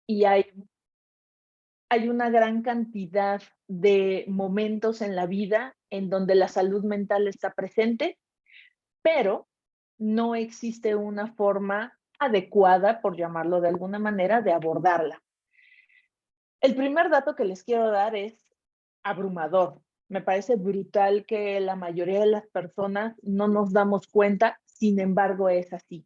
y hay una gran cantidad de momentos en la vida en donde la salud mental está presente, pero no existe una forma adecuada, por llamarlo de alguna manera, de abordarla. El primer dato que les quiero dar es abrumador. Me parece brutal que la mayoría de las personas no nos damos cuenta, sin embargo es así.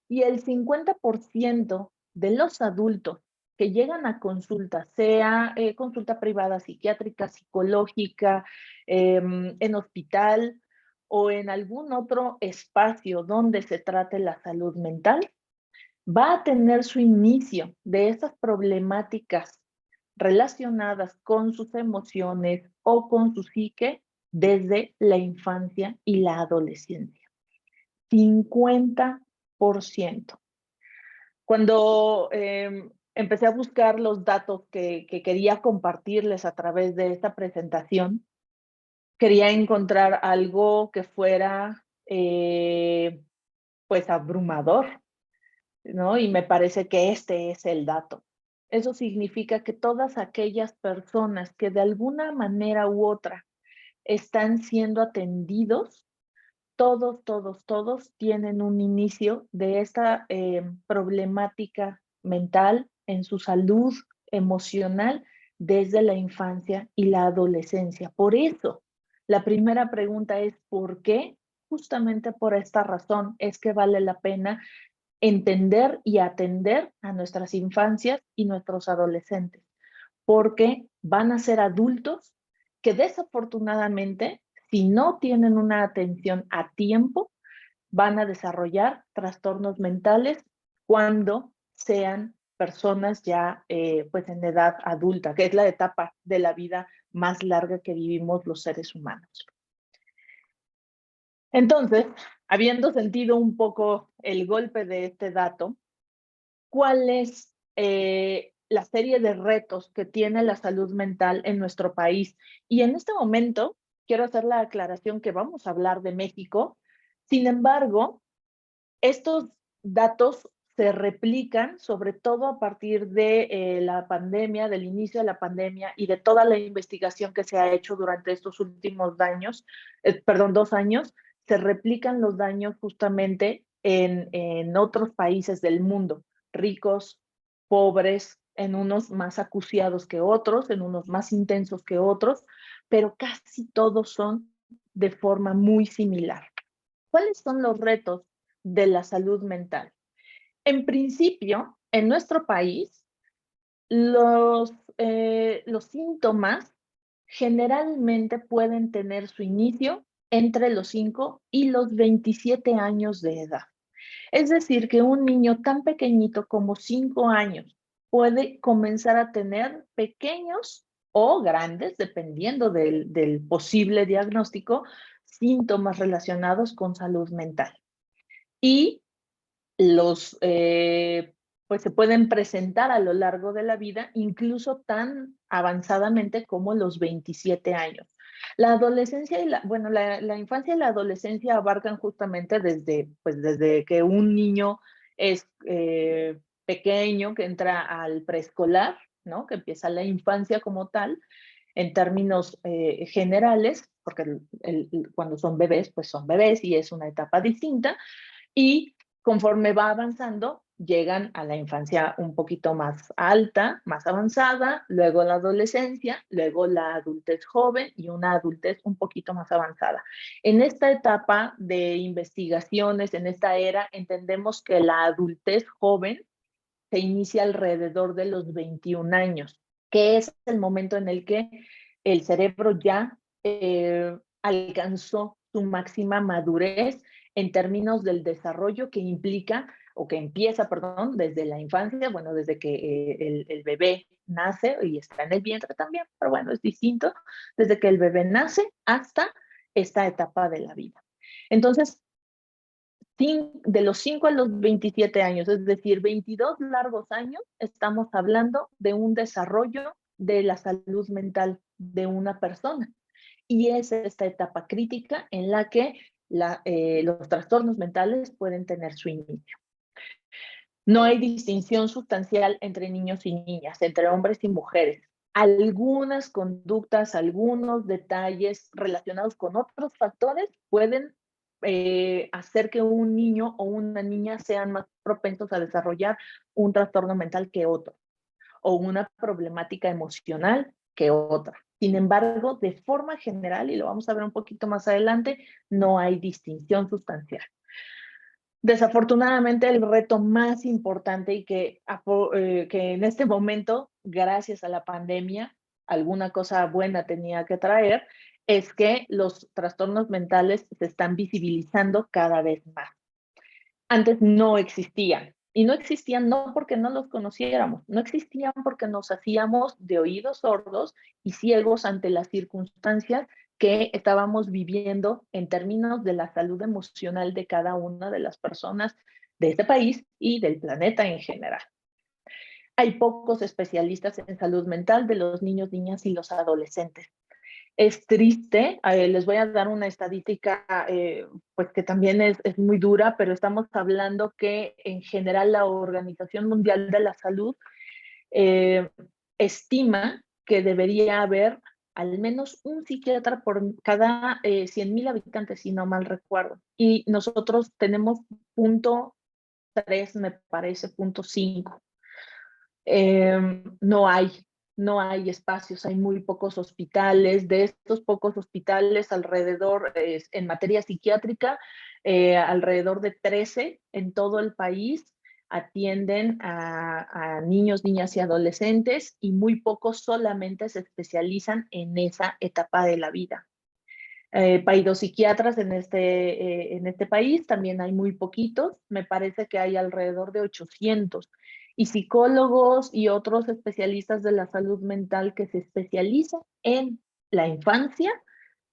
Y el 50% de los adultos que llegan a consulta, sea consulta privada, psiquiátrica, psicológica, en hospital o en algún otro espacio donde se trate la salud mental, va a tener su inicio de esas problemáticas relacionadas con sus emociones o con su psique desde la infancia y la adolescencia. 50%. Cuando empecé a buscar los datos que quería compartirles a través de esta presentación, quería encontrar algo que fuera pues abrumador, ¿no? Y me parece que este es el dato. Eso significa que todas aquellas personas que de alguna manera u otra están siendo atendidos, todos tienen un inicio de esta problemática mental en su salud emocional desde la infancia y la adolescencia. Por eso, la primera pregunta es, ¿por qué? Justamente por esta razón es que vale la pena entender y atender a nuestras infancias y nuestros adolescentes, porque van a ser adultos que desafortunadamente, si no tienen una atención a tiempo, van a desarrollar trastornos mentales cuando sean personas ya pues en edad adulta, que es la etapa de la vida más larga que vivimos los seres humanos. Entonces, habiendo sentido un poco el golpe de este dato, ¿cuál es la serie de retos que tiene la salud mental en nuestro país? Y en este momento quiero hacer la aclaración que vamos a hablar de México. Sin embargo, estos datos se replican, sobre todo a partir de la pandemia, del inicio de la pandemia y de toda la investigación que se ha hecho durante estos últimos años, 2 años, se replican los daños justamente en otros países del mundo, ricos, pobres, en unos más acuciados que otros, en unos más intensos que otros, pero casi todos son de forma muy similar. ¿Cuáles son los retos de la salud mental? En principio, en nuestro país, los síntomas generalmente pueden tener su inicio entre los 5 y los 27 años de edad. Es decir, que un niño tan pequeñito como 5 años puede comenzar a tener pequeños o grandes, dependiendo del posible diagnóstico, síntomas relacionados con salud mental. Y los, pues se pueden presentar a lo largo de la vida, incluso tan avanzadamente como los 27 años. La adolescencia y la infancia y la adolescencia abarcan justamente desde que un niño es pequeño, que entra al preescolar, ¿no? Que empieza la infancia como tal, en términos generales, porque cuando son bebés, pues son bebés y es una etapa distinta, y conforme va avanzando, llegan a la infancia un poquito más alta, más avanzada, luego la adolescencia, luego la adultez joven y una adultez un poquito más avanzada. En esta etapa de investigaciones, en esta era, entendemos que la adultez joven se inicia alrededor de los 21 años, que es el momento en el que el cerebro ya alcanzó su máxima madurez en términos del desarrollo que implica o que empieza, perdón, desde la infancia, bueno, desde que el bebé nace y está en el vientre también, pero bueno, es distinto, desde que el bebé nace hasta esta etapa de la vida. Entonces, de los 5 a los 27 años, es decir, 22 largos años, estamos hablando de un desarrollo de la salud mental de una persona. Y es esta etapa crítica en la que los trastornos mentales pueden tener su inicio. No hay distinción sustancial entre niños y niñas, entre hombres y mujeres. Algunas conductas, algunos detalles relacionados con otros factores pueden hacer que un niño o una niña sean más propensos a desarrollar un trastorno mental que otro, o una problemática emocional que otra. Sin embargo, de forma general, y lo vamos a ver un poquito más adelante, no hay distinción sustancial. Desafortunadamente, el reto más importante y que en este momento, gracias a la pandemia, alguna cosa buena tenía que traer, es que los trastornos mentales se están visibilizando cada vez más. Antes no existían. Y no existían no porque no los conociéramos, no existían porque nos hacíamos de oídos sordos y ciegos ante las circunstancias que estábamos viviendo en términos de la salud emocional de cada una de las personas de este país y del planeta en general. Hay pocos especialistas en salud mental de los niños, niñas y los adolescentes. Es triste, les voy a dar una estadística pues que también es muy dura, pero estamos hablando que en general la Organización Mundial de la Salud eh, estima que debería haber al menos un psiquiatra por cada 100,000 habitantes, si no mal recuerdo. Y nosotros tenemos punto 3, me parece, punto 5. No hay, no hay espacios, hay muy pocos hospitales. De estos pocos hospitales, alrededor, en materia psiquiátrica, alrededor de 13 en todo el país atienden a niños, niñas y adolescentes, y muy pocos solamente se especializan en esa etapa de la vida. Paidopsiquiatras en este país también hay muy poquitos, me parece que hay alrededor de 800. Y psicólogos y otros especialistas de la salud mental que se especializan en la infancia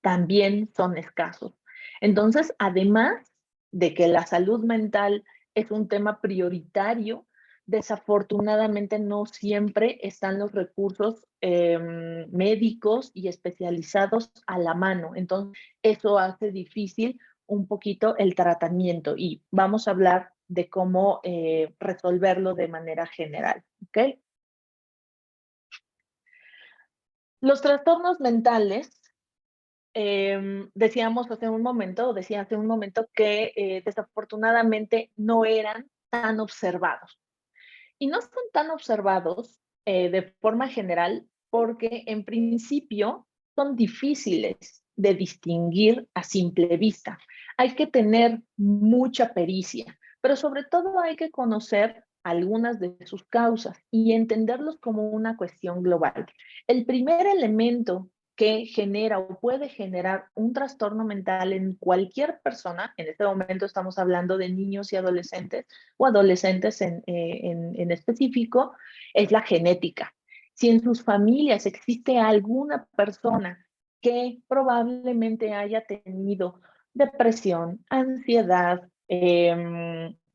también son escasos. Entonces, además de que la salud mental es un tema prioritario, desafortunadamente no siempre están los recursos médicos y especializados a la mano. Entonces, eso hace difícil un poquito el tratamiento y vamos a hablar de cómo resolverlo de manera general. ¿Ok? Los trastornos mentales, decíamos hace un momento, decía hace un momento que desafortunadamente no eran tan observados. Y no son tan observados de forma general porque en principio son difíciles de distinguir a simple vista. Hay que tener mucha pericia, pero sobre todo hay que conocer algunas de sus causas y entenderlos como una cuestión global. El primer elemento que genera o puede generar un trastorno mental en cualquier persona, en este momento estamos hablando de niños y adolescentes, o adolescentes en específico, es la genética. Si en sus familias existe alguna persona que probablemente haya tenido depresión, ansiedad,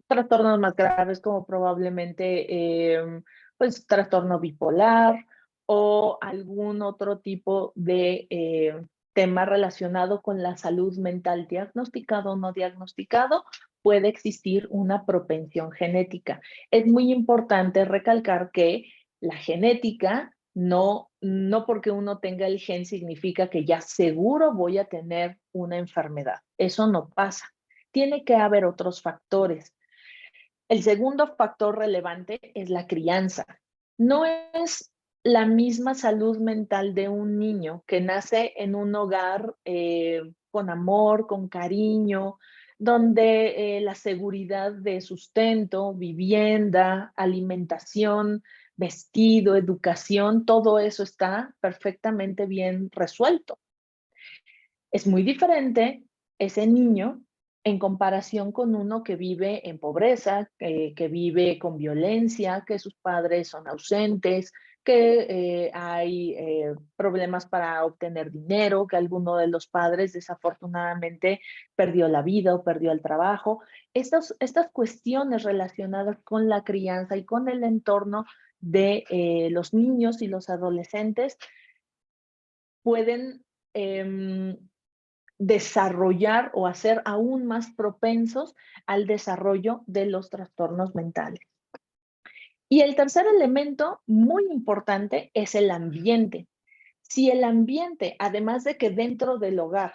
trastornos más graves como probablemente pues trastorno bipolar o algún otro tipo de tema relacionado con la salud mental, diagnosticado o no diagnosticado, puede existir una propensión genética. Es muy importante recalcar que la genética no porque uno tenga el gen significa que ya seguro voy a tener una enfermedad. Eso no pasa. Tiene que haber otros factores. El segundo factor relevante es la crianza. No es la misma salud mental de un niño que nace en un hogar con amor, con cariño, donde la seguridad de sustento, vivienda, alimentación, vestido, educación, todo eso está perfectamente bien resuelto. Es muy diferente ese niño en comparación con uno que vive en pobreza, que vive con violencia, que sus padres son ausentes, que hay problemas para obtener dinero, que alguno de los padres desafortunadamente perdió la vida o perdió el trabajo. Estas cuestiones relacionadas con la crianza y con el entorno de los niños y los adolescentes pueden desarrollar o hacer aún más propensos al desarrollo de los trastornos mentales. Y el tercer elemento muy importante es el ambiente. Si el ambiente, además de que dentro del hogar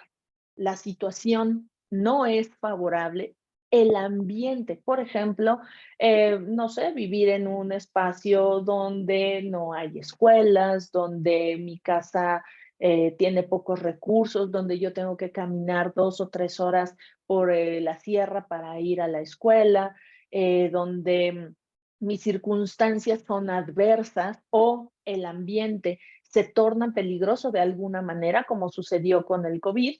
la situación no es favorable, el ambiente, por ejemplo, no sé, vivir en un espacio donde no hay escuelas, donde mi casa tiene pocos recursos, donde yo tengo que caminar 2 o 3 horas por la sierra para ir a la escuela, donde mis circunstancias son adversas o el ambiente se torna peligroso de alguna manera, como sucedió con el COVID.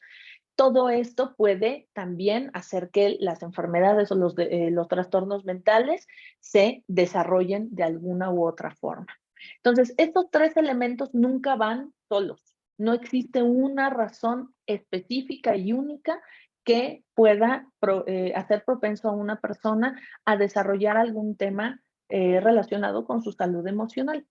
Todo esto puede también hacer que las enfermedades o los trastornos mentales se desarrollen de alguna u otra forma. Entonces, estos tres elementos nunca van solos. No existe una razón específica y única que pueda hacer propenso a una persona a desarrollar algún tema relacionado con su salud emocional.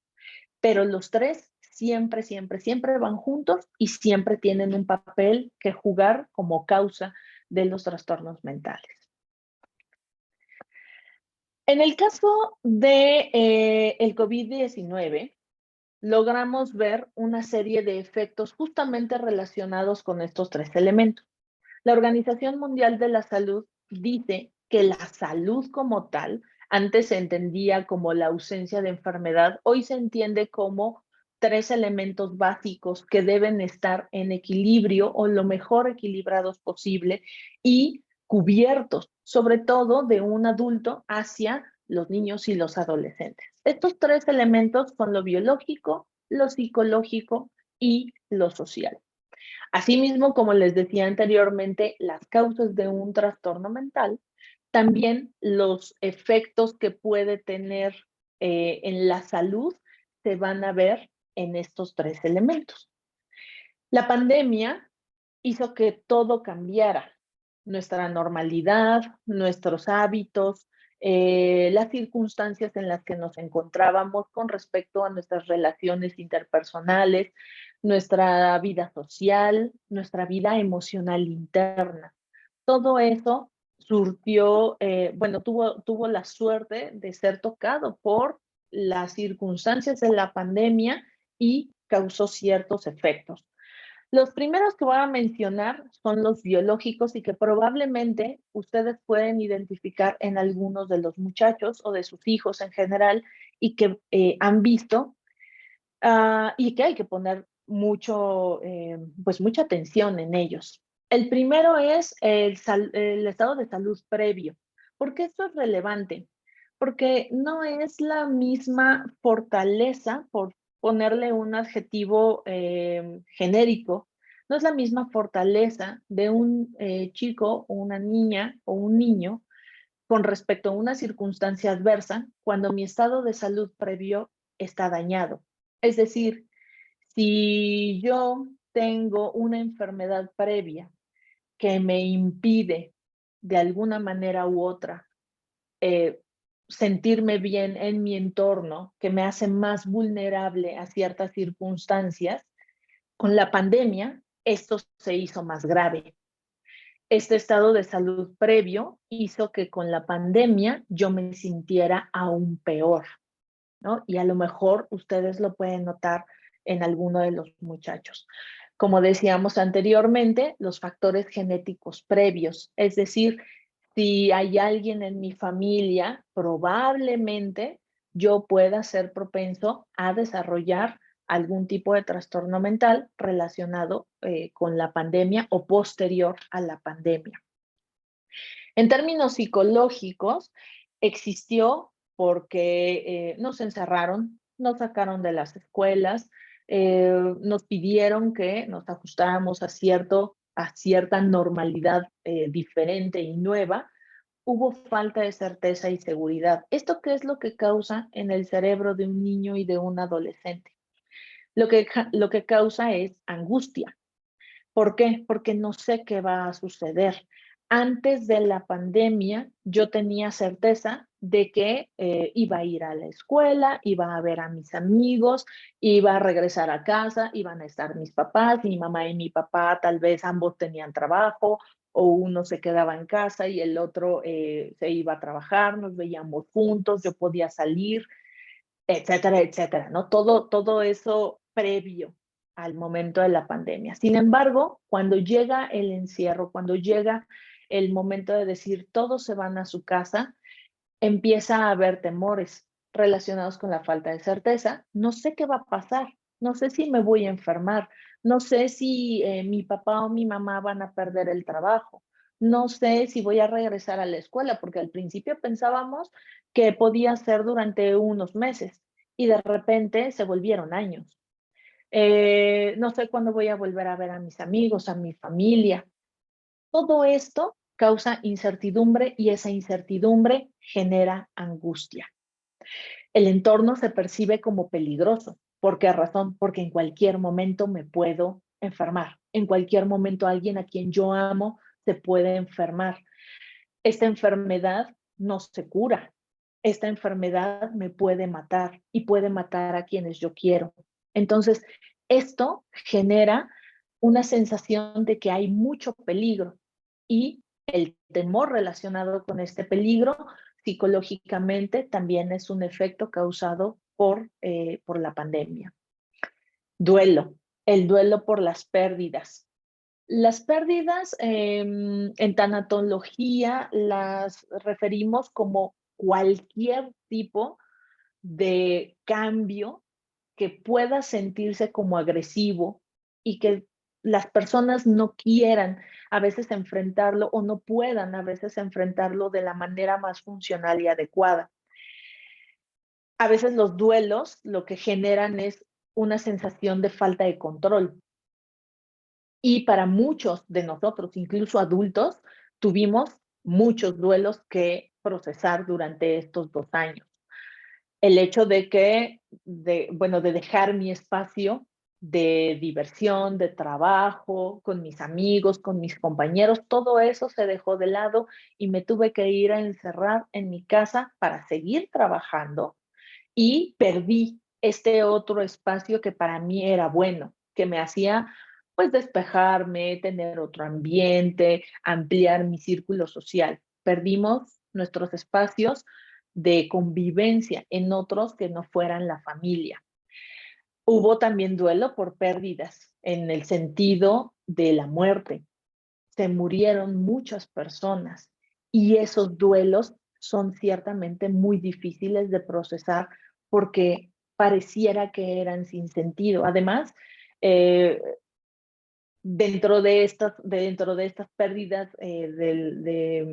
Pero los tres siempre, siempre, siempre van juntos y siempre tienen un papel que jugar como causa de los trastornos mentales. En el caso de el COVID-19, logramos ver una serie de efectos justamente relacionados con estos tres elementos. La Organización Mundial de la Salud dice que la salud como tal, antes se entendía como la ausencia de enfermedad, hoy se entiende como tres elementos básicos que deben estar en equilibrio o lo mejor equilibrados posible y cubiertos, sobre todo de un adulto hacia los niños y los adolescentes. Estos tres elementos son lo biológico, lo psicológico y lo social. Asimismo, como les decía anteriormente, las causas de un trastorno mental, también los efectos que puede tener en la salud se van a ver en estos tres elementos. La pandemia hizo que todo cambiara, nuestra normalidad, nuestros hábitos, las circunstancias en las que nos encontrábamos con respecto a nuestras relaciones interpersonales, nuestra vida social, nuestra vida emocional interna. Todo eso surtió, bueno, tuvo la suerte de ser tocado por las circunstancias de la pandemia y causó ciertos efectos. Los primeros que voy a mencionar son los biológicos y que probablemente ustedes pueden identificar en algunos de los muchachos o de sus hijos en general y que han visto y que hay que poner pues mucha atención en ellos. El primero es el estado de salud previo. ¿Por qué esto es relevante? Porque no es la misma fortaleza, por ponerle un adjetivo genérico, no es la misma fortaleza de un chico o una niña o un niño con respecto a una circunstancia adversa cuando mi estado de salud previo está dañado. Es decir, si yo tengo una enfermedad previa que me impide de alguna manera u otra eh, sentirme bien en mi entorno, que me hace más vulnerable a ciertas circunstancias, con la pandemia esto se hizo más grave. Este estado de salud previo hizo que con la pandemia yo me sintiera aún peor, ¿no? Y a lo mejor ustedes lo pueden notar en alguno de los muchachos. Como decíamos anteriormente, los factores genéticos previos, es decir, si hay alguien en mi familia, probablemente yo pueda ser propenso a desarrollar algún tipo de trastorno mental relacionado con la pandemia o posterior a la pandemia. En términos psicológicos, existió porque nos encerraron, nos sacaron de las escuelas, nos pidieron que nos ajustáramos a cierta normalidad diferente y nueva. Hubo falta de certeza y seguridad. ¿Esto qué es lo que causa en el cerebro de un niño y de un adolescente? Lo que causa es angustia. ¿Por qué? Porque no sé qué va a suceder. Antes de la pandemia, yo tenía certeza de que iba a ir a la escuela, iba a ver a mis amigos, iba a regresar a casa, iban a estar mis papás, mi mamá y mi papá, tal vez ambos tenían trabajo o uno se quedaba en casa y el otro se iba a trabajar, nos veíamos juntos, yo podía salir. etcétera, etcétera, ¿no? Todo eso previo al momento de la pandemia. Sin embargo, cuando llega el encierro, cuando llega el momento de decir todos se van a su casa, empieza a haber temores relacionados con la falta de certeza. No sé qué va a pasar, no sé si me voy a enfermar, no sé si mi papá o mi mamá van a perder el trabajo, no sé si voy a regresar a la escuela, porque al principio pensábamos que podía ser durante unos meses y de repente se volvieron años. No sé cuándo voy a volver a ver a mis amigos, a mi familia. Todo esto causa incertidumbre y esa incertidumbre genera angustia. El entorno se percibe como peligroso. ¿Por qué razón? Porque en cualquier momento me puedo enfermar. En cualquier momento alguien a quien yo amo se puede enfermar. Esta enfermedad no se cura. Esta enfermedad me puede matar y puede matar a quienes yo quiero. Entonces, esto genera una sensación de que hay mucho peligro y el temor relacionado con este peligro psicológicamente también es un efecto causado por la pandemia. Duelo, el duelo por las pérdidas. Las pérdidas en tanatología las referimos como cualquier tipo de cambio que pueda sentirse como agresivo y que las personas no quieran a veces enfrentarlo o no puedan a veces enfrentarlo de la manera más funcional y adecuada. A veces los duelos lo que generan es una sensación de falta de control. Y para muchos de nosotros, incluso adultos, tuvimos muchos duelos que procesar durante estos 2 años. El hecho de que, bueno, de dejar mi espacio de diversión, de trabajo, con mis amigos, con mis compañeros, todo eso se dejó de lado y me tuve que ir a encerrar en mi casa para seguir trabajando y perdí este otro espacio que para mí era bueno, que me hacía pues despejarme, tener otro ambiente, ampliar mi círculo social. Perdimos nuestros espacios de convivencia en otros que no fueran la familia. Hubo también duelo por pérdidas en el sentido de la muerte. Se murieron muchas personas y esos duelos son ciertamente muy difíciles de procesar porque pareciera que eran sin sentido. Además, eh, dentro de estas pérdidas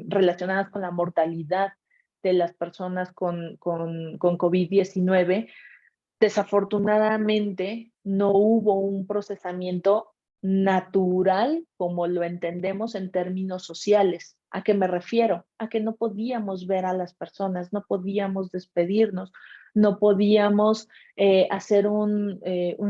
relacionadas con la mortalidad de las personas con COVID-19, desafortunadamente, no hubo un procesamiento natural como lo entendemos en términos sociales. ¿A qué me refiero? A que no podíamos ver a las personas, no podíamos despedirnos, no podíamos hacer un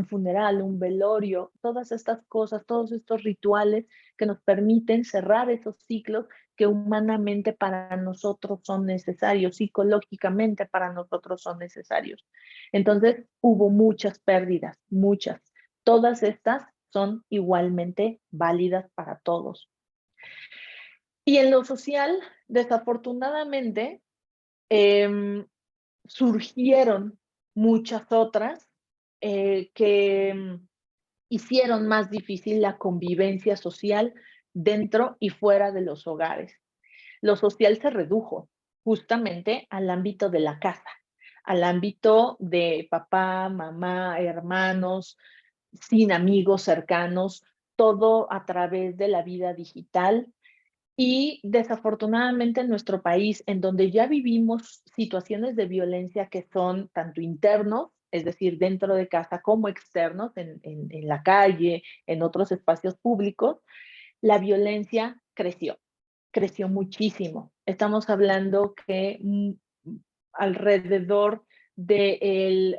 funeral, un velorio, todas estas cosas, todos estos rituales que nos permiten cerrar esos ciclos que humanamente para nosotros son necesarios, psicológicamente para nosotros son necesarios. Entonces, hubo muchas pérdidas, muchas. Todas estas son igualmente válidas para todos. Y en lo social, desafortunadamente, em, surgieron muchas otras que hicieron más difícil la convivencia social dentro y fuera de los hogares. Lo social se redujo justamente al ámbito de la casa, al ámbito de papá, mamá, hermanos, sin amigos cercanos, todo a través de la vida digital. Y desafortunadamente en nuestro país, en donde ya vivimos situaciones de violencia que son tanto internos, es decir, dentro de casa, como externos, en la calle, en otros espacios públicos, la violencia creció muchísimo. Estamos hablando que alrededor del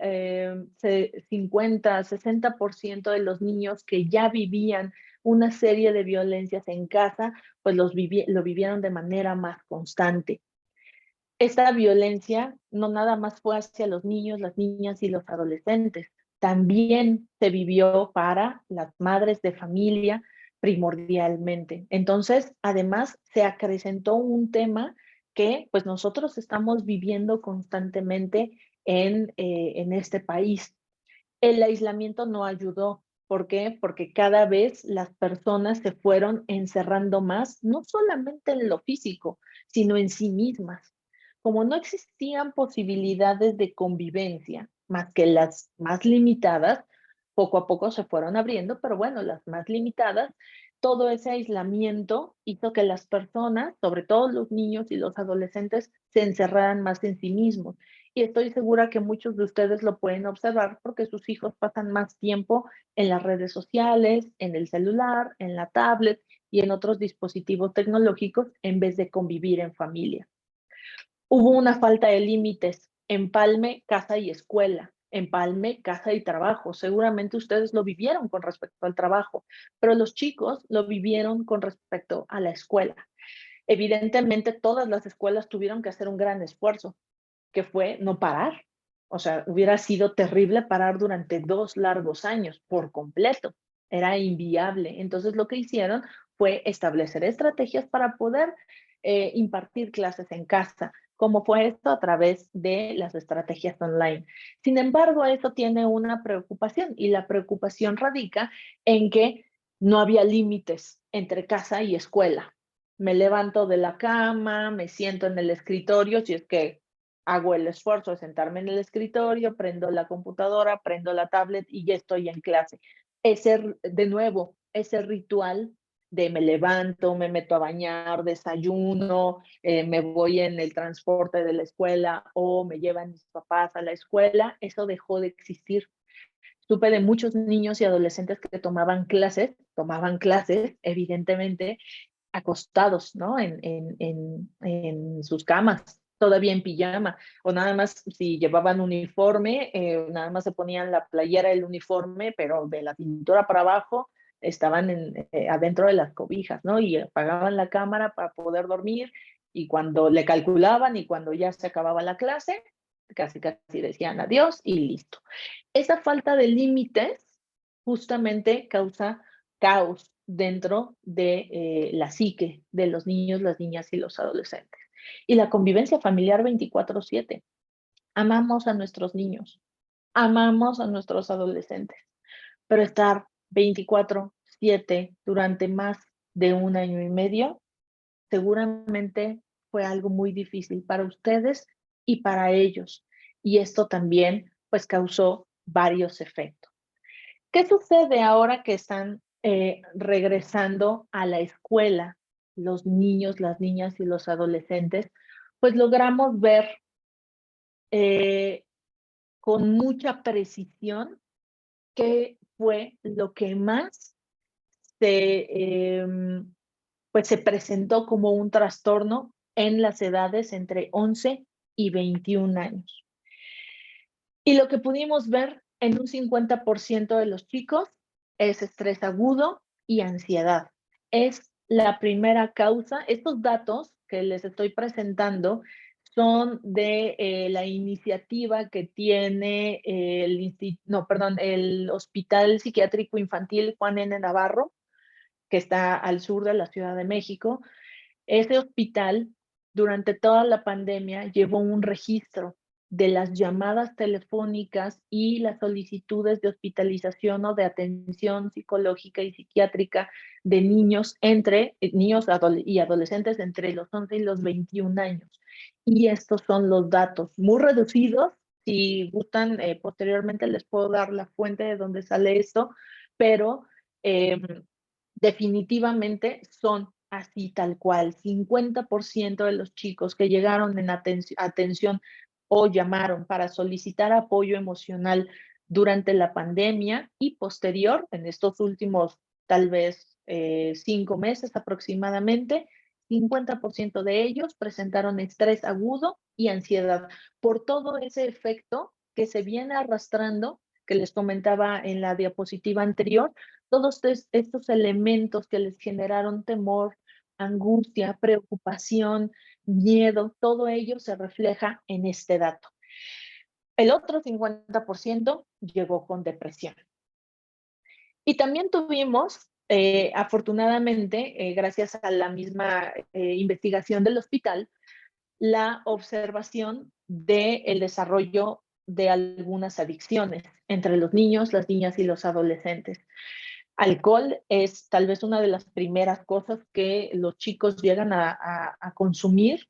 50, 60% de los niños que ya vivían una serie de violencias en casa, pues lo vivieron de manera más constante. Esta violencia no nada más fue hacia los niños, las niñas y los adolescentes, también se vivió para las madres de familia primordialmente. Entonces, además, se acrecentó un tema que pues nosotros estamos viviendo constantemente en este país. El aislamiento no ayudó. ¿Por qué? Porque cada vez las personas se fueron encerrando más, no solamente en lo físico, sino en sí mismas. Como no existían posibilidades de convivencia, más que las más limitadas, poco a poco se fueron abriendo, pero bueno, las más limitadas, todo ese aislamiento hizo que las personas, sobre todo los niños y los adolescentes, se encerraran más en sí mismos. Y estoy segura que muchos de ustedes lo pueden observar porque sus hijos pasan más tiempo en las redes sociales, en el celular, en la tablet y en otros dispositivos tecnológicos en vez de convivir en familia. Hubo una falta de límites, empalme, casa y escuela, empalme, casa y trabajo. Seguramente ustedes lo vivieron con respecto al trabajo, pero los chicos lo vivieron con respecto a la escuela. Evidentemente, todas las escuelas tuvieron que hacer un gran esfuerzo, que fue no parar. O sea, hubiera sido terrible parar durante 2 largos años por completo. Era inviable. Entonces, lo que hicieron fue establecer estrategias para poder impartir clases en casa, como fue esto a través de las estrategias online. Sin embargo, eso tiene una preocupación y la preocupación radica en que no había límites entre casa y escuela. Me levanto de la cama, me siento en el escritorio, si es que hago el esfuerzo de sentarme en el escritorio, prendo la computadora, prendo la tablet y ya estoy en clase. Ese, de nuevo, ese ritual de me levanto, me meto a bañar, desayuno, me voy en el transporte de la escuela o me llevan mis papás a la escuela, eso dejó de existir. Supe de muchos niños y adolescentes que tomaban clases, evidentemente, acostados, ¿no? En sus camas, todavía en pijama, o nada más si llevaban uniforme, nada más se ponían la playera, el uniforme, pero de la cintura para abajo estaban adentro de las cobijas, ¿no? Y apagaban la cámara para poder dormir y cuando le calculaban y cuando ya se acababa la clase, casi casi decían adiós y listo. Esa falta de límites justamente causa caos dentro de la psique de los niños, las niñas y los adolescentes. Y la convivencia familiar 24/7. Amamos a nuestros niños, amamos a nuestros adolescentes, pero estar 24/7 durante más de un año y medio seguramente fue algo muy difícil para ustedes y para ellos. Y esto también pues causó varios efectos. ¿Qué sucede ahora que están regresando a la escuela los niños, las niñas y los adolescentes? Pues logramos ver eh, con mucha precisión qué fue lo que más pues se presentó como un trastorno en las edades entre 11 y 21 años. Y lo que pudimos ver en un 50% de los chicos es estrés agudo y ansiedad. Es la primera causa. Estos datos que les estoy presentando son de la iniciativa que tiene el Hospital Psiquiátrico Infantil Juan N. Navarro, que está al sur de la Ciudad de México. Ese hospital, durante toda la pandemia, llevó un registro de las llamadas telefónicas y las solicitudes de hospitalización o de atención psicológica y psiquiátrica de niños y adolescentes entre los 11 y los 21 años. Y estos son los datos muy reducidos. Si gustan, posteriormente les puedo dar la fuente de donde sale esto, pero eh, definitivamente son así tal cual. 50% de los chicos que llegaron en atención o llamaron para solicitar apoyo emocional durante la pandemia y posterior, en estos últimos tal vez 5 meses aproximadamente, 50% de ellos presentaron estrés agudo y ansiedad por todo ese efecto que se viene arrastrando, que les comentaba en la diapositiva anterior, todos estos elementos que les generaron temor, angustia, preocupación, miedo, todo ello se refleja en este dato. El otro 50% llegó con depresión. Y también tuvimos, afortunadamente, gracias a la misma investigación del hospital, la observación del desarrollo de algunas adicciones entre los niños, las niñas y los adolescentes. Alcohol es tal vez una de las primeras cosas que los chicos llegan a consumir.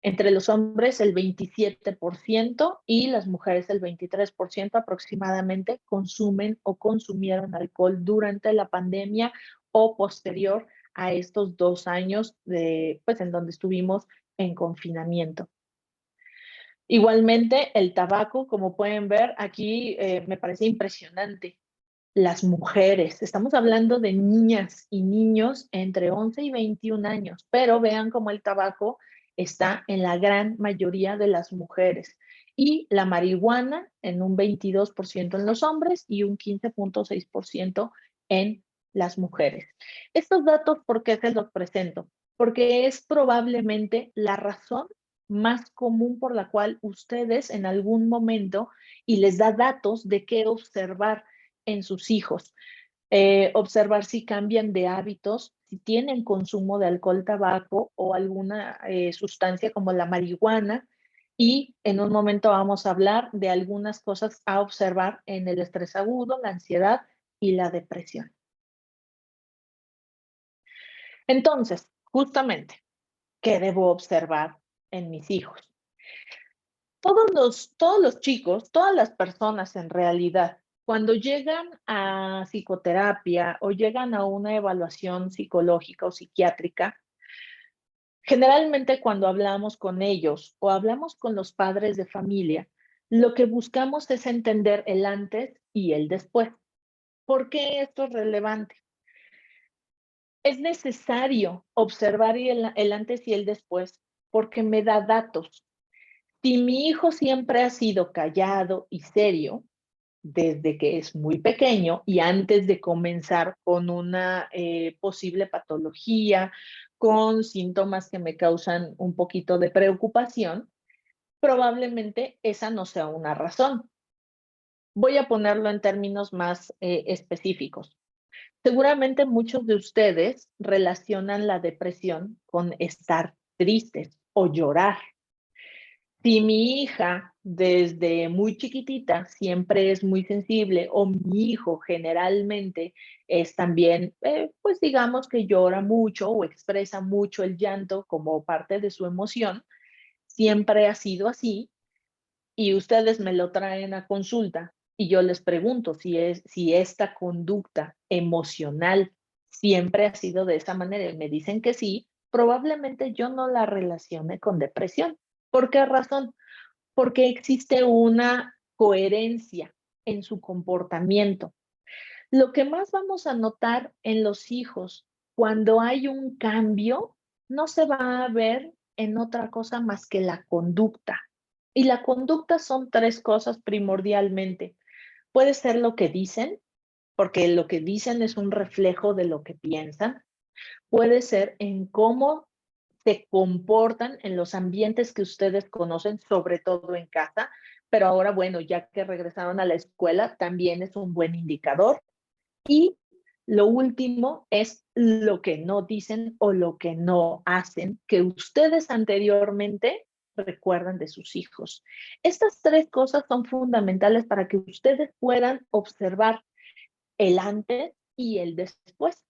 Entre los hombres el 27% y las mujeres el 23% aproximadamente consumen o consumieron alcohol durante la pandemia o posterior a estos 2 años pues, en donde estuvimos en confinamiento. Igualmente, el tabaco, como pueden ver aquí, me parece impresionante. Las mujeres, estamos hablando de niñas y niños entre 11 y 21 años, pero vean cómo el tabaco está en la gran mayoría de las mujeres y la marihuana en un 22% en los hombres y un 15.6% en las mujeres. Estos datos, ¿por qué se los presento? Porque es probablemente la razón más común por la cual ustedes en algún momento y les da datos de qué observar en sus hijos. Observar si cambian de hábitos, si tienen consumo de alcohol, tabaco o alguna sustancia como la marihuana. Y en un momento vamos a hablar de algunas cosas a observar en el estrés agudo, la ansiedad y la depresión. Entonces, justamente, ¿qué debo observar en mis hijos? Todos los chicos, todas las personas en realidad, cuando llegan a psicoterapia o llegan a una evaluación psicológica o psiquiátrica, generalmente cuando hablamos con ellos o hablamos con los padres de familia, lo que buscamos es entender el antes y el después. ¿Por qué esto es relevante? Es necesario observar el antes y el después porque me da datos. Si mi hijo siempre ha sido callado y serio, desde que es muy pequeño y antes de comenzar con una posible patología, con síntomas que me causan un poquito de preocupación, probablemente esa no sea una razón. Voy a ponerlo en términos más específicos. Seguramente muchos de ustedes relacionan la depresión con estar tristes o llorar. Si mi hija desde muy chiquitita siempre es muy sensible o mi hijo generalmente es también, pues digamos que llora mucho o expresa mucho el llanto como parte de su emoción, siempre ha sido así y ustedes me lo traen a consulta y yo les pregunto si esta conducta emocional siempre ha sido de esa manera y me dicen que sí, probablemente yo no la relacione con depresión. ¿Por qué razón? Porque existe una coherencia en su comportamiento. Lo que más vamos a notar en los hijos cuando hay un cambio, no se va a ver en otra cosa más que la conducta. Y la conducta son tres cosas primordialmente. Puede ser lo que dicen, porque lo que dicen es un reflejo de lo que piensan. Puede ser en cómo se comportan en los ambientes que ustedes conocen, sobre todo en casa, pero ahora, bueno, ya que regresaron a la escuela, también es un buen indicador. Y lo último es lo que no dicen o lo que no hacen, que ustedes anteriormente recuerdan de sus hijos. Estas tres cosas son fundamentales para que ustedes puedan observar el antes y el después.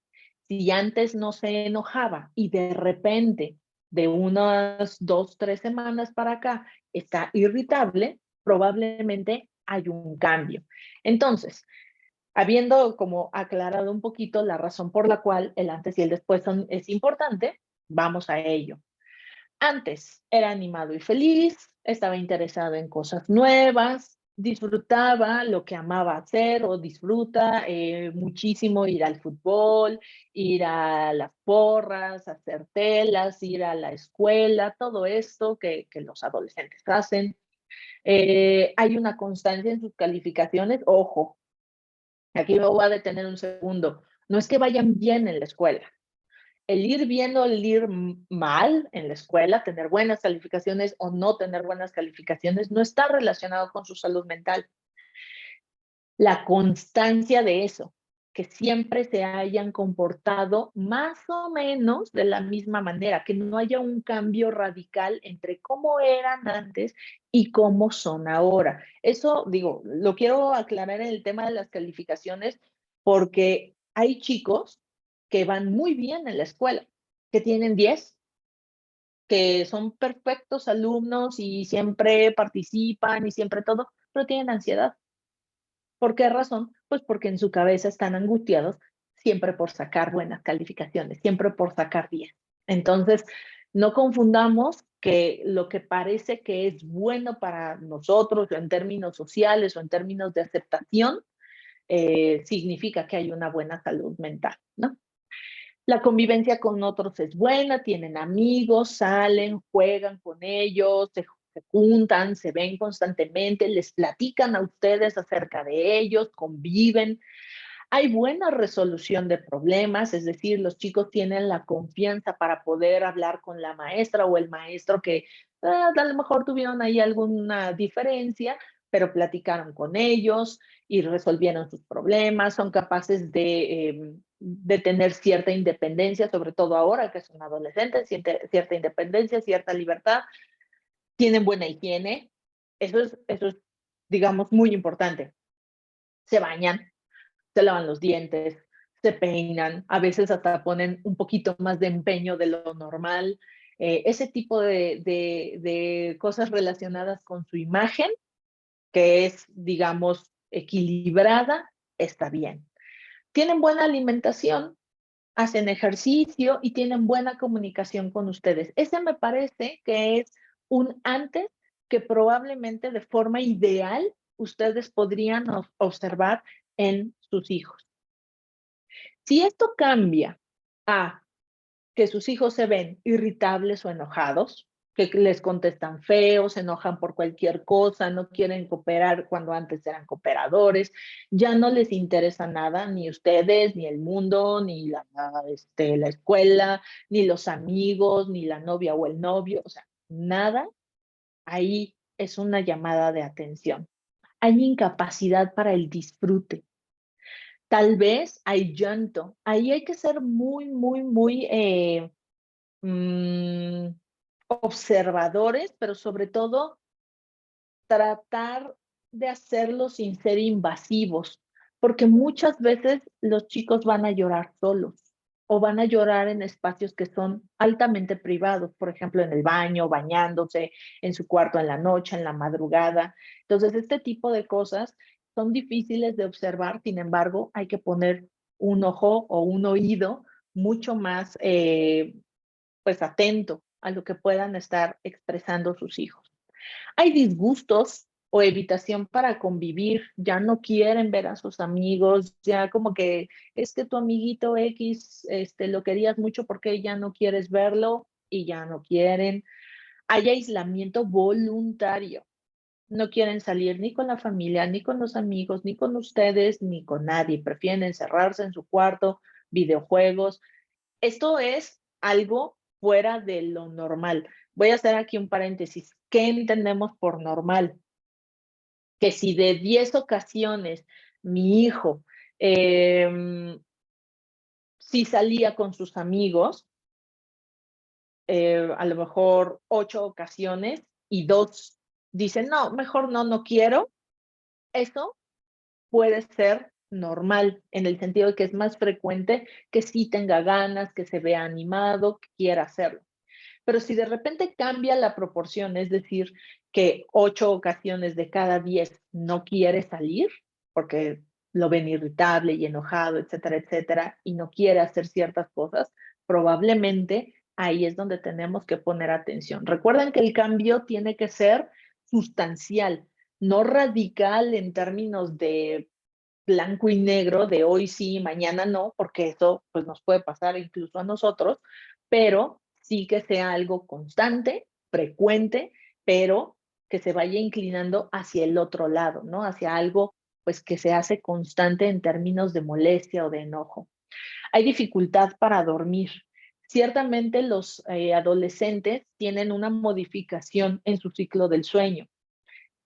Si antes no se enojaba y de repente, de unas 2, 3 semanas para acá, está irritable, probablemente hay un cambio. Entonces, habiendo como aclarado un poquito la razón por la cual el antes y el después es importante, vamos a ello. Antes era animado y feliz, estaba interesado en cosas nuevas, disfrutaba lo que amaba hacer o disfruta muchísimo ir al fútbol, ir a las porras, hacer telas, ir a la escuela, todo esto que los adolescentes hacen. Hay una constancia en sus calificaciones, ojo, aquí me voy a detener un segundo, no es que vayan bien en la escuela, el ir bien o el ir mal en la escuela, tener buenas calificaciones o no tener buenas calificaciones, no está relacionado con su salud mental. La constancia de eso, que siempre se hayan comportado más o menos de la misma manera, que no haya un cambio radical entre cómo eran antes y cómo son ahora. Eso, digo, lo quiero aclarar en el tema de las calificaciones porque hay chicos que van muy bien en la escuela, que tienen 10, que son perfectos alumnos y siempre participan y siempre todo, pero tienen ansiedad. ¿Por qué razón? Pues porque en su cabeza están angustiados siempre por sacar buenas calificaciones, siempre por sacar 10. Entonces, no confundamos que lo que parece que es bueno para nosotros en términos sociales o en términos de aceptación, significa que hay una buena salud mental, ¿no? La convivencia con otros es buena, tienen amigos, salen, juegan con ellos, se juntan, se ven constantemente, les platican a ustedes acerca de ellos, conviven. Hay buena resolución de problemas, es decir, los chicos tienen la confianza para poder hablar con la maestra o el maestro que a lo mejor tuvieron ahí alguna diferencia, pero platicaron con ellos y resolvieron sus problemas, son capaces de tener cierta independencia, sobre todo ahora que son adolescentes, cierta independencia, cierta libertad, tienen buena higiene, eso es, digamos, muy importante. Se bañan, se lavan los dientes, se peinan, a veces hasta ponen un poquito más de empeño de lo normal. Ese tipo de cosas relacionadas con su imagen, que es, digamos, equilibrada, está bien. Tienen buena alimentación, hacen ejercicio y tienen buena comunicación con ustedes. Ese me parece que es un antes que probablemente de forma ideal ustedes podrían observar en sus hijos. Si esto cambia a que sus hijos se ven irritables o enojados, que les contestan feos, se enojan por cualquier cosa, no quieren cooperar cuando antes eran cooperadores, ya no les interesa nada, ni ustedes, ni el mundo, ni la escuela, ni los amigos, ni la novia o el novio, o sea, nada, ahí es una llamada de atención. Hay incapacidad para el disfrute. Tal vez hay llanto. Ahí hay que ser muy, muy, muy mm, observadores, pero sobre todo tratar de hacerlo sin ser invasivos, porque muchas veces los chicos van a llorar solos o van a llorar en espacios que son altamente privados, por ejemplo, en el baño, bañándose, en su cuarto en la noche, en la madrugada. Entonces, este tipo de cosas son difíciles de observar, sin embargo, hay que poner un ojo o un oído mucho más pues atento a lo que puedan estar expresando sus hijos. Hay disgustos o evitación para convivir, ya no quieren ver a sus amigos, ya como que es que tu amiguito X lo querías mucho porque ya no quieres verlo y ya no quieren. Hay aislamiento voluntario. No quieren salir ni con la familia, ni con los amigos, ni con ustedes, ni con nadie. Prefieren encerrarse en su cuarto, videojuegos. Esto es algo fuera de lo normal. Voy a hacer aquí un paréntesis. ¿Qué entendemos por normal? Que si de 10 ocasiones mi hijo sí salía con sus amigos, a lo mejor 8 ocasiones y 2 dicen, no, mejor no, no quiero, eso puede ser normal en el sentido de que es más frecuente que sí tenga ganas, que se vea animado, que quiera hacerlo. Pero si de repente cambia la proporción, es decir, que 8 ocasiones de cada 10 no quiere salir, porque lo ven irritable y enojado, etcétera, etcétera, y no quiere hacer ciertas cosas, probablemente ahí es donde tenemos que poner atención. Recuerden que el cambio tiene que ser sustancial, no radical en términos de blanco y negro, de hoy sí, mañana no, porque eso pues, nos puede pasar incluso a nosotros, pero sí que sea algo constante, frecuente, pero que se vaya inclinando hacia el otro lado, ¿no? Hacia algo pues que se hace constante en términos de molestia o de enojo. Hay dificultad para dormir. Ciertamente los adolescentes tienen una modificación en su ciclo del sueño.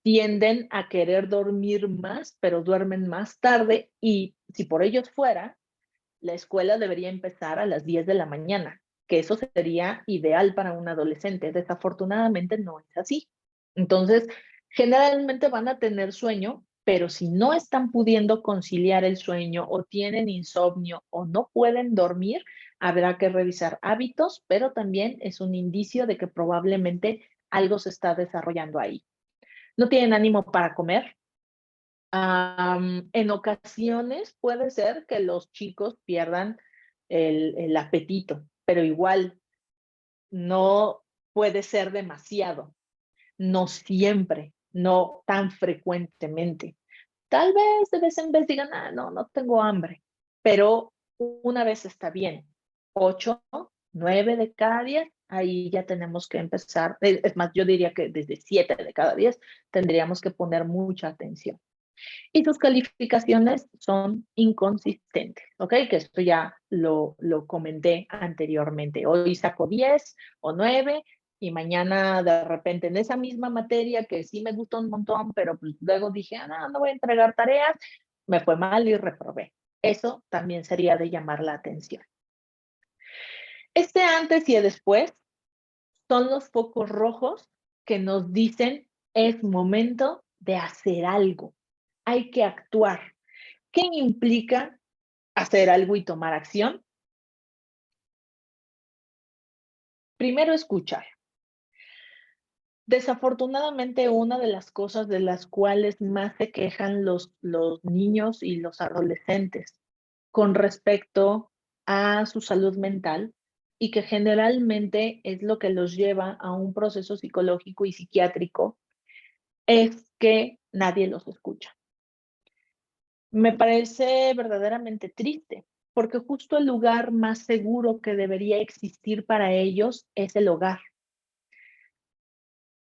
tienden a querer dormir más, pero duermen más tarde y si por ellos fuera, la escuela debería empezar a las 10 de la mañana, que eso sería ideal para un adolescente. Desafortunadamente no es así. Entonces, generalmente van a tener sueño, pero si no están pudiendo conciliar el sueño o tienen insomnio o no pueden dormir, habrá que revisar hábitos, pero también es un indicio de que probablemente algo se está desarrollando ahí. No tienen ánimo para comer. En ocasiones puede ser que los chicos pierdan el apetito, pero igual no puede ser demasiado, no siempre, no tan frecuentemente. Tal vez en vez digan, ah, no, no tengo hambre, pero una vez está bien. 8, 9 de cada 10, ahí ya tenemos que empezar. Es más, yo diría que desde 7 de cada 10 tendríamos que poner mucha atención. Y sus calificaciones son inconsistentes, ¿ok? Que esto ya lo comenté anteriormente. Hoy saco 10 o 9 y mañana de repente en esa misma materia que sí me gustó un montón, pero pues luego dije, ah, no, no voy a entregar tareas, me fue mal y reprobé. Eso también sería de llamar la atención. Este antes y el después son los focos rojos que nos dicen es momento de hacer algo, hay que actuar. ¿Qué implica hacer algo y tomar acción? Primero, escuchar. Desafortunadamente, una de las cosas de las cuales más se quejan los niños y los adolescentes con respecto a su salud mental y que generalmente es lo que los lleva a un proceso psicológico y psiquiátrico, es que nadie los escucha. Me parece verdaderamente triste, porque justo el lugar más seguro que debería existir para ellos es el hogar.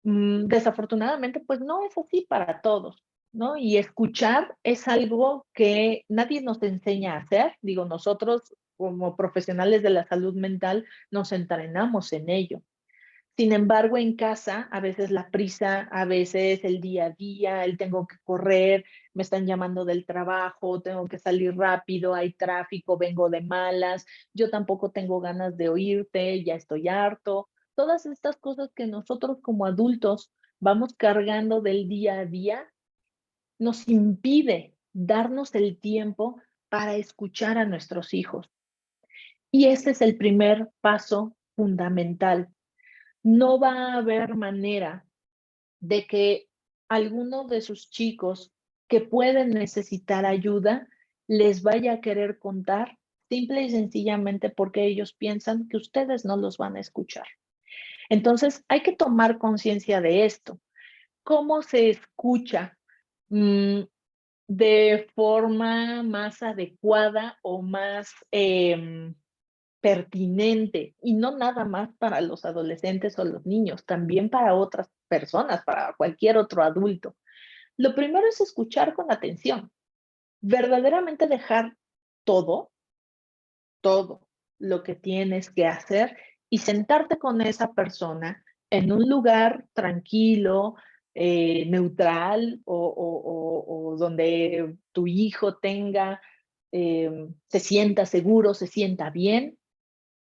Desafortunadamente, pues no es así para todos, ¿no? Y escuchar es algo que nadie nos enseña a hacer. Digo, nosotros como profesionales de la salud mental nos entrenamos en ello. Sin embargo, en casa, a veces la prisa, a veces el día a día, el tengo que correr, me están llamando del trabajo, tengo que salir rápido, hay tráfico, vengo de malas, yo tampoco tengo ganas de oírte, ya estoy harto. Todas estas cosas que nosotros como adultos vamos cargando del día a día nos impide darnos el tiempo para escuchar a nuestros hijos. Y ese es el primer paso fundamental. No va a haber manera de que alguno de sus chicos que pueden necesitar ayuda les vaya a querer contar simple y sencillamente porque ellos piensan que ustedes no los van a escuchar. Entonces, hay que tomar conciencia de esto. ¿Cómo se escucha de forma más adecuada o más pertinente, y no nada más para los adolescentes o los niños, también para otras personas, para cualquier otro adulto? Lo primero es escuchar con atención, verdaderamente dejar todo, todo lo que tienes que hacer y sentarte con esa persona en un lugar tranquilo, neutral o donde tu hijo tenga, se sienta seguro, se sienta bien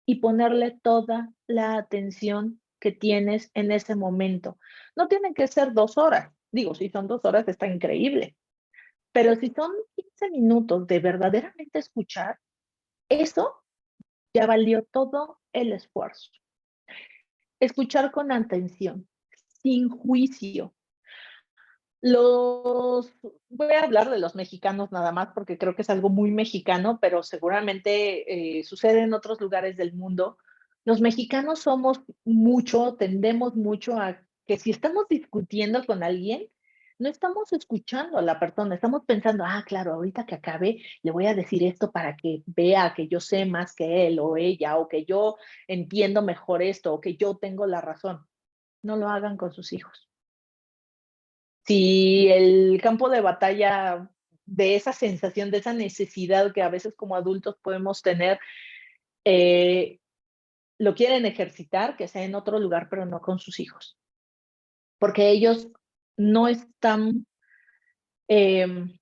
y ponerle toda la atención que tienes en ese momento. No tienen que ser 2 horas. Digo, si son 2 horas está increíble, pero si son 15 minutos de verdaderamente escuchar, eso ya valió todo el esfuerzo. Escuchar con atención, sin juicio. Los Voy a hablar de los mexicanos nada más porque creo que es algo muy mexicano, pero seguramente sucede en otros lugares del mundo. Los mexicanos somos mucho, tendemos mucho a que si estamos discutiendo con alguien, no estamos escuchando a la persona, estamos pensando, ah, claro, ahorita que acabe, le voy a decir esto para que vea que yo sé más que él o ella, o que yo entiendo mejor esto, o que yo tengo la razón. No lo hagan con sus hijos. Si el campo de batalla de esa sensación, de esa necesidad que a veces como adultos podemos tener, eh, lo quieren ejercitar, que sea en otro lugar, pero no con sus hijos, porque ellos no están em,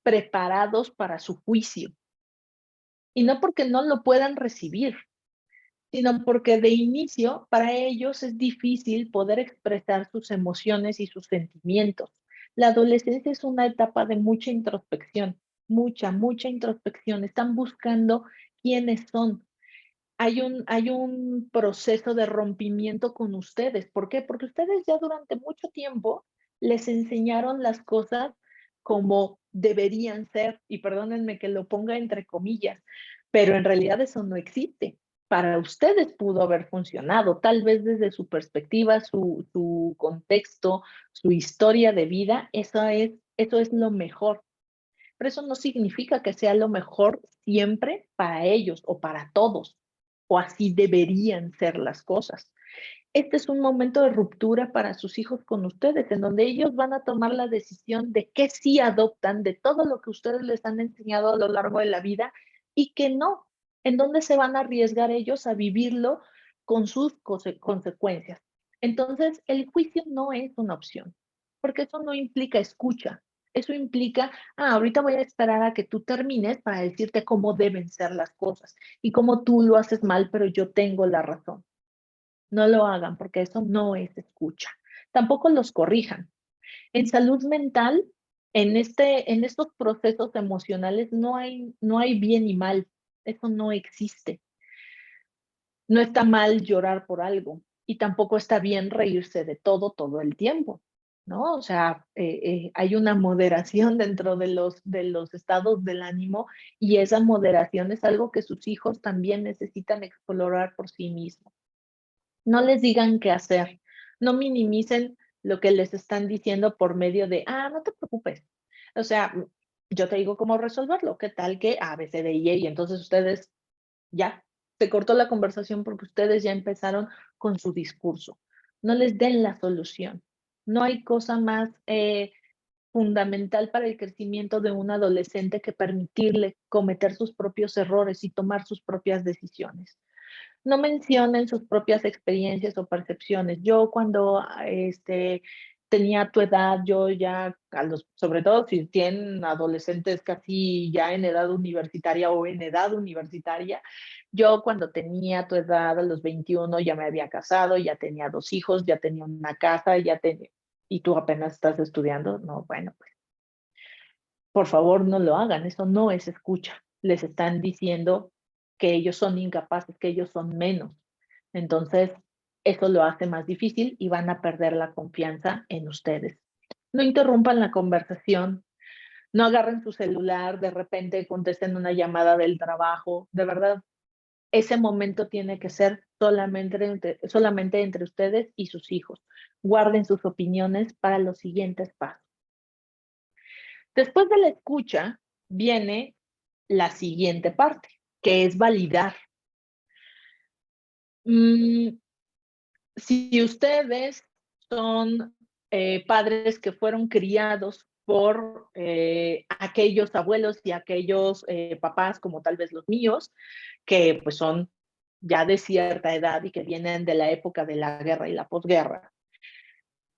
preparados para su juicio. Y no porque no lo puedan recibir, sino porque de inicio para ellos es difícil poder expresar sus emociones y sus sentimientos. La adolescencia es una etapa de mucha introspección, mucha introspección. Están buscando quiénes son. Hay un proceso de rompimiento con ustedes. ¿Por qué? Porque ustedes ya durante mucho tiempo les enseñaron las cosas como deberían ser, y perdónenme que lo ponga entre comillas, pero en realidad eso no existe. Para ustedes pudo haber funcionado, tal vez desde su perspectiva, su contexto, su historia de vida, eso es lo mejor, pero eso no significa que sea lo mejor siempre para ellos o para todos, o así deberían ser las cosas. Este es un momento de ruptura para sus hijos con ustedes, en donde ellos van a tomar la decisión de qué sí adoptan de todo lo que ustedes les han enseñado a lo largo de la vida y que no, en donde se van a arriesgar ellos a vivirlo con sus consecuencias. Entonces, el juicio no es una opción, porque eso no implica escucha. Eso implica, ahorita voy a esperar a que tú termines para decirte cómo deben ser las cosas y cómo tú lo haces mal, pero yo tengo la razón. No lo hagan porque eso no es escucha. Tampoco los corrijan. En salud mental, en estos procesos emocionales no hay bien y mal. Eso no existe. No está mal llorar por algo y tampoco está bien reírse de todo el tiempo, ¿no? O sea, hay una moderación dentro de los estados del ánimo y esa moderación es algo que sus hijos también necesitan explorar por sí mismos. No les digan qué hacer, no minimicen lo que les están diciendo por medio de, no te preocupes. O sea, yo te digo cómo resolverlo, ¿qué tal que A, B, C, D, I, E? Y entonces ustedes ya, se cortó la conversación porque ustedes ya empezaron con su discurso. No les den la solución. No hay cosa más fundamental para el crecimiento de un adolescente que permitirle cometer sus propios errores y tomar sus propias decisiones. No mencionen sus propias experiencias o percepciones. Yo cuando tenía tu edad, yo ya, sobre todo si tienen adolescentes casi ya en edad universitaria o en edad universitaria, yo cuando tenía tu edad, a los 21, ya me había casado, ya tenía 2 hijos, ya tenía una casa, y tú apenas estás estudiando. No, bueno, pues por favor no lo hagan, eso no es escucha. Les están diciendo que ellos son incapaces, que ellos son menos. Entonces, eso lo hace más difícil y van a perder la confianza en ustedes. No interrumpan la conversación, no agarren su celular, de repente contesten una llamada del trabajo. De verdad, ese momento tiene que ser solamente entre ustedes y sus hijos. Guarden sus opiniones para los siguientes pasos. Después de la escucha viene la siguiente parte, que es validar. Mm, si ustedes son padres que fueron criados por aquellos abuelos y aquellos papás, como tal vez los míos, que pues son ya de cierta edad y que vienen de la época de la guerra y la posguerra,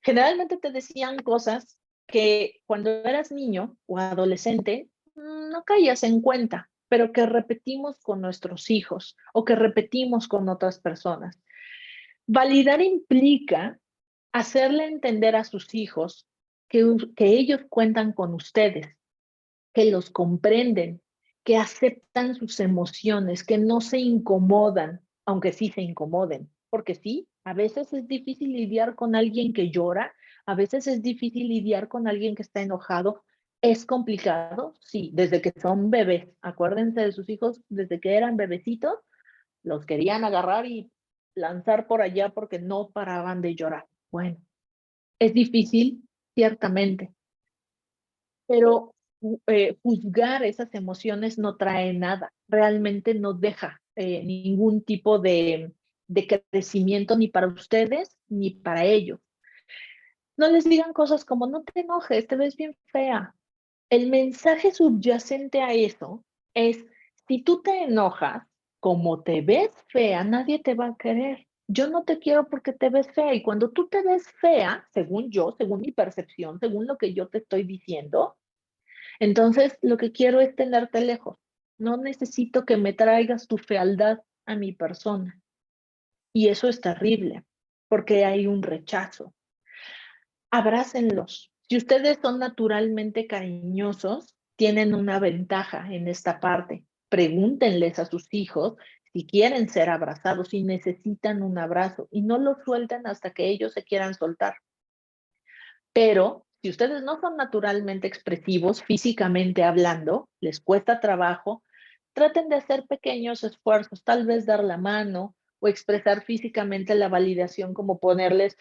generalmente te decían cosas que cuando eras niño o adolescente no caías en cuenta, pero que repetimos con nuestros hijos o que repetimos con otras personas. Validar implica hacerle entender a sus hijos que ellos cuentan con ustedes, que los comprenden, que aceptan sus emociones, que no se incomodan, aunque sí se incomoden, porque sí, a veces es difícil lidiar con alguien que llora, a veces es difícil lidiar con alguien que está enojado. ¿Es complicado? Sí, desde que son bebés. Acuérdense de sus hijos, desde que eran bebecitos, los querían agarrar y lanzar por allá porque no paraban de llorar. Bueno, es difícil, ciertamente, pero juzgar esas emociones no trae nada, realmente no deja ningún tipo de crecimiento ni para ustedes ni para ellos. No les digan cosas como no te enojes, te ves bien fea. El mensaje subyacente a eso es, si tú te enojas, como te ves fea, nadie te va a querer. yo no te quiero porque te ves fea. Y cuando tú te ves fea, según yo, según mi percepción, según lo que yo te estoy diciendo, entonces lo que quiero es tenerte lejos. No necesito que me traigas tu fealdad a mi persona. Y eso es terrible, porque hay un rechazo. Abrácenlos. Si ustedes son naturalmente cariñosos, tienen una ventaja en esta parte. Pregúntenles a sus hijos si quieren ser abrazados, si necesitan un abrazo y no lo suelten hasta que ellos se quieran soltar. Pero si ustedes no son naturalmente expresivos, físicamente hablando, les cuesta trabajo, traten de hacer pequeños esfuerzos, tal vez dar la mano o expresar físicamente la validación, como ponerles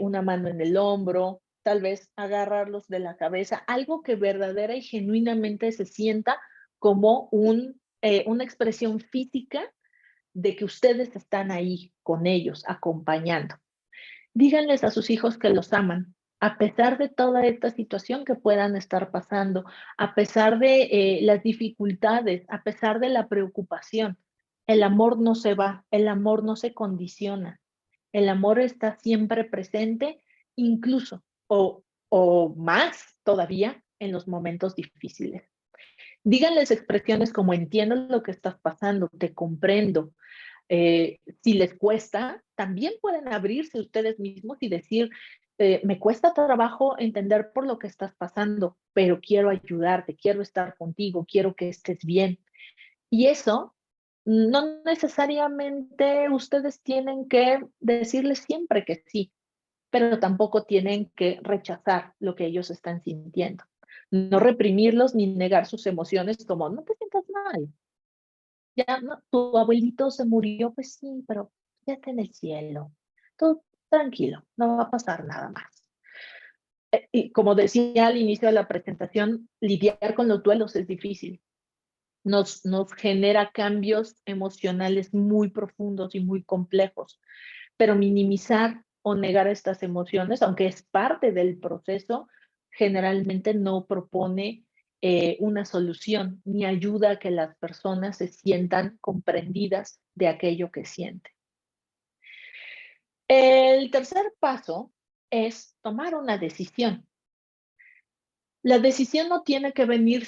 una mano en el hombro, tal vez agarrarlos de la cabeza, algo que verdadera y genuinamente se sienta como una expresión física de que ustedes están ahí con ellos, acompañando. Díganles a sus hijos que los aman, a pesar de toda esta situación que puedan estar pasando, a pesar de las dificultades, a pesar de la preocupación. El amor no se va, el amor no se condiciona, el amor está siempre presente, incluso o más todavía en los momentos difíciles. Díganles expresiones como entiendo lo que estás pasando, te comprendo, si les cuesta, también pueden abrirse ustedes mismos y decir, me cuesta trabajo entender por lo que estás pasando, pero quiero ayudarte, quiero estar contigo, quiero que estés bien. Y eso no necesariamente ustedes tienen que decirles siempre que sí, pero tampoco tienen que rechazar lo que ellos están sintiendo. No reprimirlos ni negar sus emociones como, no te sientas mal, ya no, tu abuelito se murió, pues sí, pero ya está en el cielo. Todo tranquilo, no va a pasar nada más. Y como decía al inicio de la presentación, lidiar con los duelos es difícil. Nos genera cambios emocionales muy profundos y muy complejos, pero minimizar o negar estas emociones, aunque es parte del proceso, generalmente no propone una solución ni ayuda a que las personas se sientan comprendidas de aquello que sienten. El tercer paso es tomar una decisión. La decisión no tiene que venir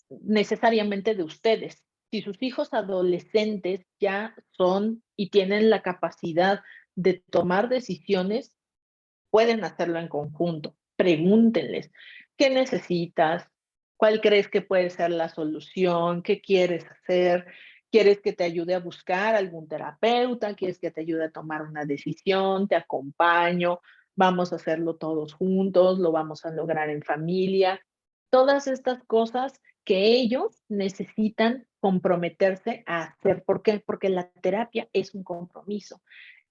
necesariamente de ustedes. Si sus hijos adolescentes ya son y tienen la capacidad de tomar decisiones, pueden hacerlo en conjunto. Pregúntenles, ¿qué necesitas? ¿Cuál crees que puede ser la solución? ¿Qué quieres hacer? ¿Quieres que te ayude a buscar algún terapeuta? ¿Quieres que te ayude a tomar una decisión? ¿Te acompaño? Vamos a hacerlo todos juntos, lo vamos a lograr en familia. Todas estas cosas que ellos necesitan comprometerse a hacer. ¿Por qué? Porque la terapia es un compromiso.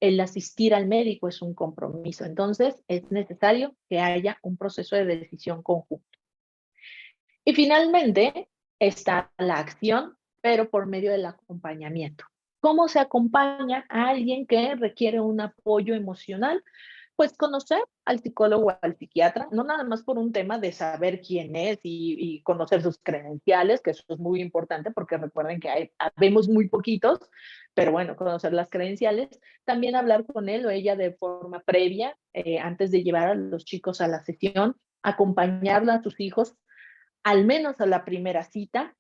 El asistir al médico es un compromiso. Entonces, es necesario que haya un proceso de decisión conjunto. Y finalmente está la acción, pero por medio del acompañamiento. ¿Cómo se acompaña a alguien que requiere un apoyo emocional? Pues conocer al psicólogo o al psiquiatra, no nada más por un tema de saber quién es y conocer sus credenciales, que eso es muy importante porque recuerden que vemos muy poquitos, pero bueno, conocer las credenciales, también hablar con él o ella de forma previa, antes de llevar a los chicos a la sesión, acompañarla a sus hijos al menos a la primera cita,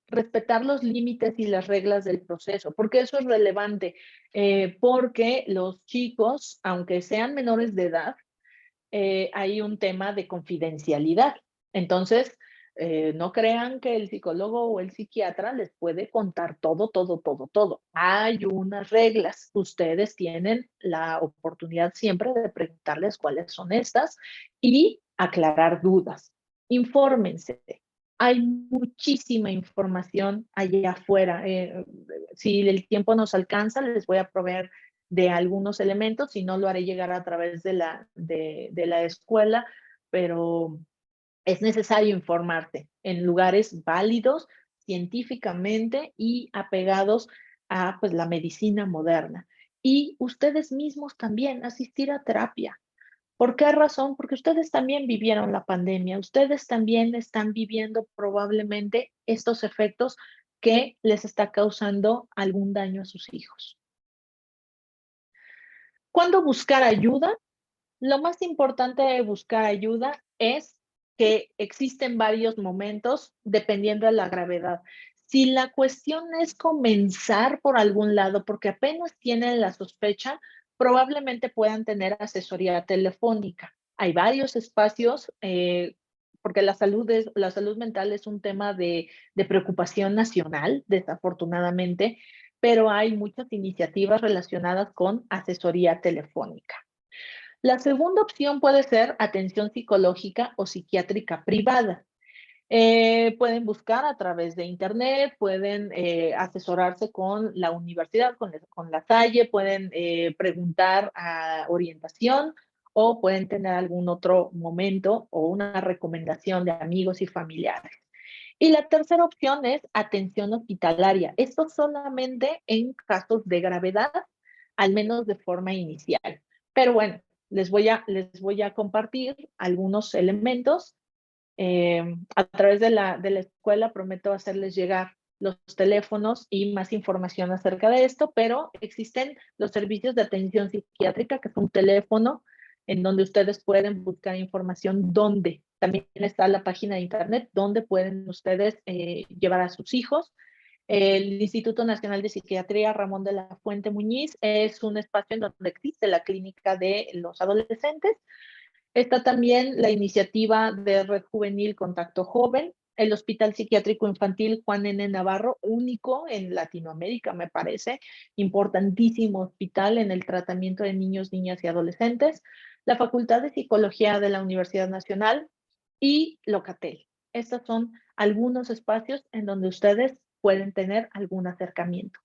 respetar los límites y las reglas del proceso, porque eso es relevante, porque los chicos, aunque sean menores de edad, hay un tema de confidencialidad. Entonces, no crean que el psicólogo o el psiquiatra les puede contar todo, todo, todo, todo. Hay unas reglas. Ustedes tienen la oportunidad siempre de preguntarles cuáles son estas y aclarar dudas. Infórmense. Hay muchísima información allá afuera. Si el tiempo nos alcanza, les voy a proveer de algunos elementos, si no lo haré llegar a través de la escuela, pero es necesario informarse en lugares válidos científicamente y apegados a pues, la medicina moderna. Y ustedes mismos también asistir a terapia. ¿Por qué razón? Porque ustedes también vivieron la pandemia, ustedes también están viviendo probablemente estos efectos que les está causando algún daño a sus hijos. ¿Cuándo buscar ayuda? Lo más importante de buscar ayuda es que existen varios momentos dependiendo de la gravedad. Si la cuestión es comenzar por algún lado, porque apenas tienen la sospecha, probablemente puedan tener asesoría telefónica. Hay varios espacios, porque la salud mental es un tema de preocupación nacional, desafortunadamente, pero hay muchas iniciativas relacionadas con asesoría telefónica. La segunda opción puede ser atención psicológica o psiquiátrica privada. Pueden buscar a través de internet, pueden asesorarse con la universidad, con la Salle, pueden preguntar a orientación o pueden tener algún otro momento o una recomendación de amigos y familiares. Y la tercera opción es atención hospitalaria. Esto solamente en casos de gravedad, al menos de forma inicial. Pero bueno, les voy a compartir algunos elementos. A través de la escuela prometo hacerles llegar los teléfonos y más información acerca de esto, pero existen los servicios de atención psiquiátrica, que es un teléfono en donde ustedes pueden buscar información, donde también está la página de internet, donde pueden ustedes llevar a sus hijos. El Instituto Nacional de Psiquiatría Ramón de la Fuente Muñiz es un espacio en donde existe la clínica de los adolescentes. Está también la iniciativa de Red Juvenil Contacto Joven, el Hospital Psiquiátrico Infantil Juan N. Navarro, único en Latinoamérica, me parece, importantísimo hospital en el tratamiento de niños, niñas y adolescentes, la Facultad de Psicología de la Universidad Nacional y Locatel. Estos son algunos espacios en donde ustedes pueden tener algún acercamiento.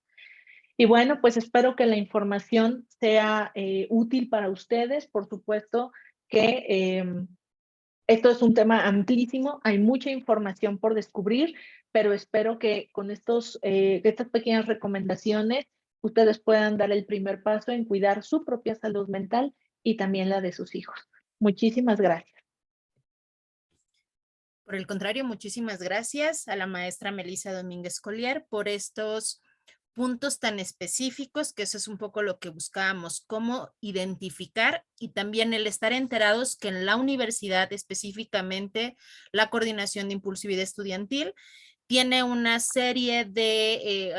Y bueno, pues espero que la información sea útil para ustedes. Por supuesto que esto es un tema amplísimo, hay mucha información por descubrir, pero espero que con estas pequeñas recomendaciones ustedes puedan dar el primer paso en cuidar su propia salud mental y también la de sus hijos. Muchísimas gracias. Por el contrario, muchísimas gracias a la maestra Melissa Domínguez Collier por estos puntos tan específicos, que eso es un poco lo que buscábamos, cómo identificar y también el estar enterados que en la universidad, específicamente la Coordinación de Impulsividad Estudiantil, tiene una serie de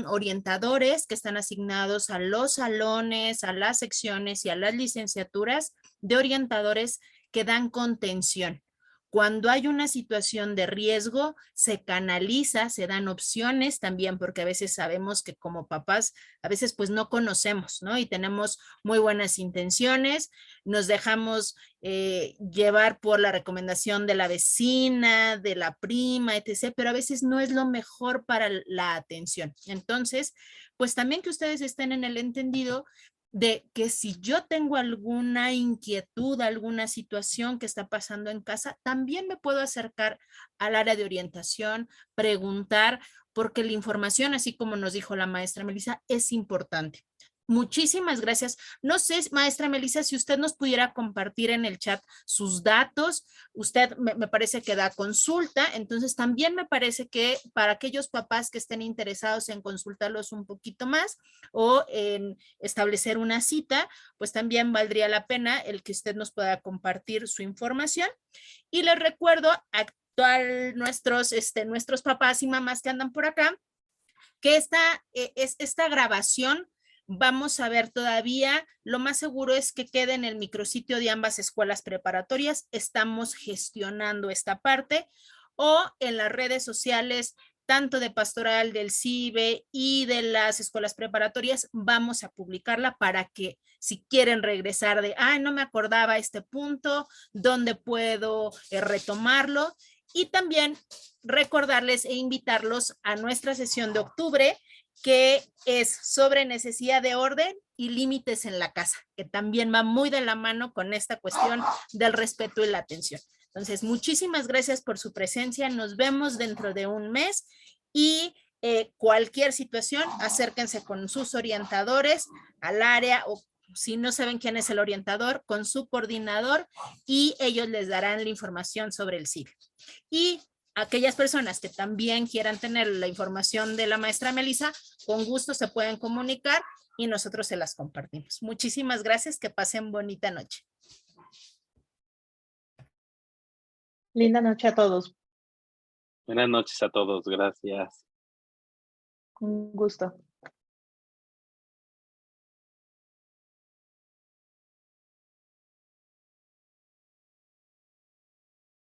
orientadores que están asignados a los salones, a las secciones y a las licenciaturas de orientadores que dan contención. Cuando hay una situación de riesgo, se canaliza, se dan opciones también, porque a veces sabemos que como papás, a veces pues no conocemos, ¿no? Y tenemos muy buenas intenciones, nos dejamos llevar por la recomendación de la vecina, de la prima, etc., pero a veces no es lo mejor para la atención. Entonces, pues también que ustedes estén en el entendido de que si yo tengo alguna inquietud, alguna situación que está pasando en casa, también me puedo acercar al área de orientación, preguntar, porque la información, así como nos dijo la maestra Melissa, es importante. Muchísimas gracias. No sé, maestra Melissa, si usted nos pudiera compartir en el chat sus datos. Usted me parece que da consulta, entonces también me parece que para aquellos papás que estén interesados en consultarlos un poquito más o en establecer una cita, pues también valdría la pena el que usted nos pueda compartir su información. Y les recuerdo a nuestros papás y mamás que andan por acá, que esta grabación vamos a ver todavía, lo más seguro es que quede en el micrositio de ambas escuelas preparatorias, estamos gestionando esta parte, o en las redes sociales, tanto de Pastoral, del CIBE y de las escuelas preparatorias, vamos a publicarla para que si quieren regresar de, no me acordaba este punto, ¿dónde puedo retomarlo? Y también recordarles e invitarlos a nuestra sesión de octubre, que es sobre necesidad de orden y límites en la casa, que también va muy de la mano con esta cuestión del respeto y la atención. Entonces, muchísimas gracias por su presencia. Nos vemos dentro de un mes y cualquier situación, acérquense con sus orientadores al área o si no saben quién es el orientador, con su coordinador y ellos les darán la información sobre el CIB. Y aquellas personas que también quieran tener la información de la maestra Melissa, con gusto se pueden comunicar y nosotros se las compartimos. Muchísimas gracias, que pasen bonita noche. Linda noche a todos. Buenas noches a todos, gracias. Un gusto.